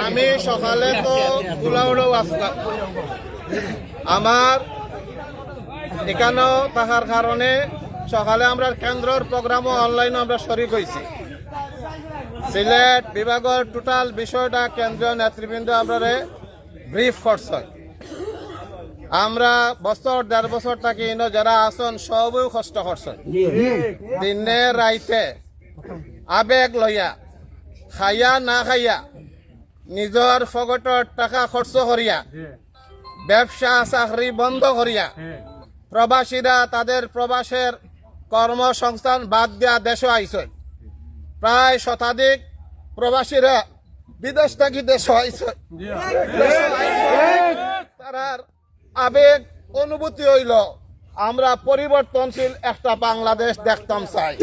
আমি সকালে তো কুলাউড়েও আসলাম, আমার এখানেও থাকার কারণে সকালে আমরা কেন্দ্রের প্রোগ্রামও অনলাইনে আমরা শরিক হয়েছি। সিলেট বিভাগের টোটাল বিষয়টা কেন্দ্রীয় নেতৃবৃন্দ আমরা ব্রিফ করছে। আমরা বছর 1.5 বছর থাকি যারা আসন সবই কষ্ট করছে, দিনে রাইতে আবেগ লইয়া খাইয়া না খাইয়া নিজের ফগটর টাকা খরচ করিয়া ব্যবসা চাকরি বন্ধ করিয়া প্রবাসীরা তাদের প্রবাসের কর্মসংস্থান বাদ দিয়া দেশে আইছে। প্রায় শতাধিক প্রবাসীরা বিদেশ থেকে দেশে আইছে। তার আবেগ অনুভূতি হইল আমরা পরিবর্তনশীল একটা বাংলাদেশ দেখতাম চাই।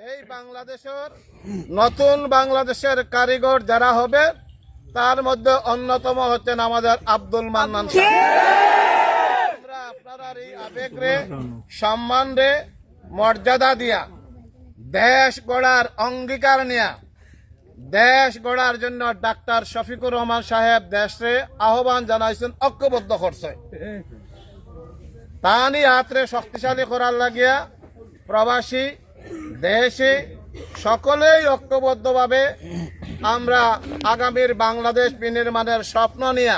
এই বাংলাদেশের নতুন বাংলাদেশের কারিগর যারা হবে তার মধ্যে অন্যতম হচ্ছেন আমাদের আব্দুল মান্নান সাহেব। আমরা আপনার এই আবেগ রে সম্মান রে মর্যাদা দিয়া দেশ গড়ার অঙ্গীকার নিয়া দেশ গড়ার জন্য ডাক্তার শফিকুর রহমান সাহেব দেশে আহ্বান জানাইছেন, ঐক্যবদ্ধ করছে। তানি হাতরে শক্তিশালী করার লাগিয়া প্রবাসী দেশে সকলেই ঐক্যবদ্ধভাবে আমরা আগামীর বাংলাদেশ বিনির্মাণের স্বপ্ন নিয়ে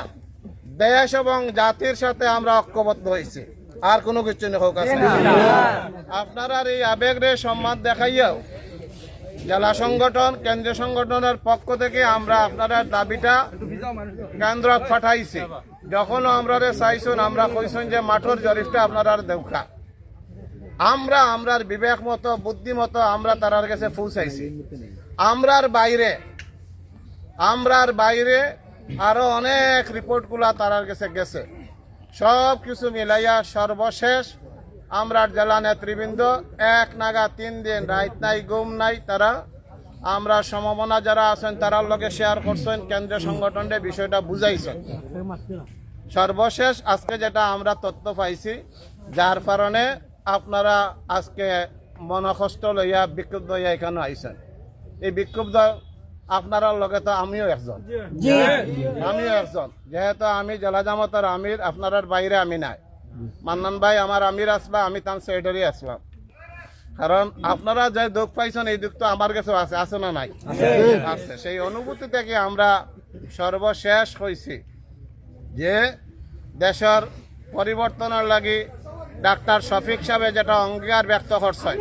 দেশ এবং জাতির সাথে আমরা ঐক্যবদ্ধ হয়েছি। আর কোনো কিছু হোক আপনারা এই আবেগরে সম্মান দেখাইয়াও জেলা সংগঠন কেন্দ্রীয় সংগঠনের পক্ষ থেকে আমরা আপনারা দাবিটা কেন্দ্র পাঠাইছি। যখন আমরা চাইছেন আমরা কইছেন যে মাঠের জরিপটা আপনারা দেখা আমরা আমরার বিবেক মতো বুদ্ধি মতো আমরা তার কাছে পৌঁছাইছি। আমরার বাইরে আরো অনেক রিপোর্টগুলা তার কাছে গেছে। সব কিছু মিলাইয়া সর্বশেষ আমরা জেলা নেতৃবৃন্দ এক নাগা 3 দিন রাত নাই ঘুম নাই তারা আমরা সমমনা যারা আছেন তারার লগে শেয়ার করছেন, কেন্দ্রীয় সংগঠনের বিষয়টা বুঝাইছেন। সর্বশেষ আজকে যেটা আমরা তথ্য পাইছি যার কারণে আপনারা আজকে মনকষ্ট লইয়া বিক্ষুব্ধ হইয়া এখানে আইছেন। এই বিক্ষুব্ধ আপনার লগে তো আমিও একজন, যেহেতু আমি জেলা জামাতের আমির, আপনার বাইরে আমি নাই। মান্নান ভাই আমার আমির আসবা, আমি তার সেক্রেটারি আসলাম। কারণ আপনারা যে দুঃখ পাইছেন এই দুঃখ তো আমার কাছে আছে না নাই? আছে। সেই অনুভূতি থেকে আমরা সর্বশেষ হয়েছি যে দেশের পরিবর্তনের লাগি ডাক্তার শফিক সাহেব যেটা অঙ্গীকার ব্যক্ত করছে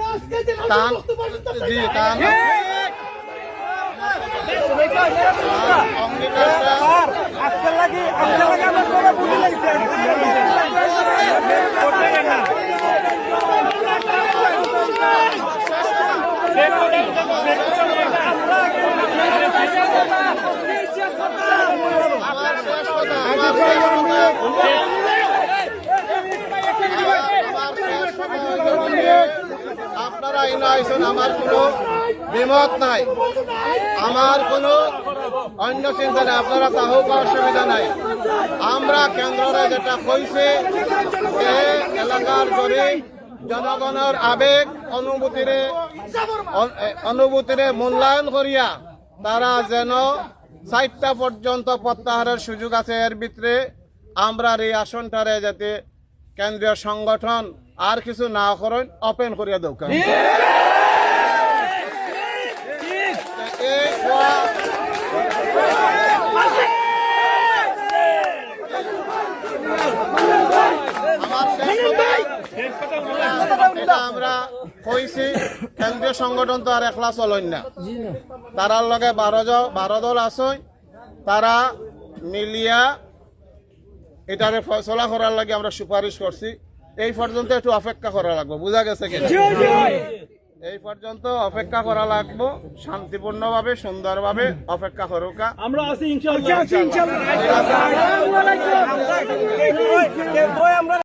আপনারা আমার কোনো বিমত নাই, আমার কোনো অন্য চিন্তা নেই, আপনারা তাহলে অসুবিধা নাই। আমরা কেন্দ্রে যেটা কইছে যে এলাকার গরিব জনগণের আবেগ অনুভূতিরে মূল্যায়ন করিয়া তারা যেন 4টা পর্যন্ত প্রত্যাহারের সুযোগ আছে। এর ভিতরে আমরা এই আসনটারে যাতে কেন্দ্রীয় সংগঠন আর কিছু না করেন ওপেন করিয়া দৌকা। আমরা কইছি কেন্দ্রীয় সংগঠন তো আর একলা চলেন না, তারার লগে 12 দল আছে, তারা মিলিয়া এটারে ফয়সলা করার লাগে আমরা সুপারিশ করছি। এই পর্যন্ত একটু অপেক্ষা করা লাগবে, বুঝা গেছে কিনা? এই পর্যন্ত অপেক্ষা করা লাগবে, শান্তিপূর্ণভাবে সুন্দরভাবে অপেক্ষা করুকা আমরা আছি ইনশাআল্লাহ।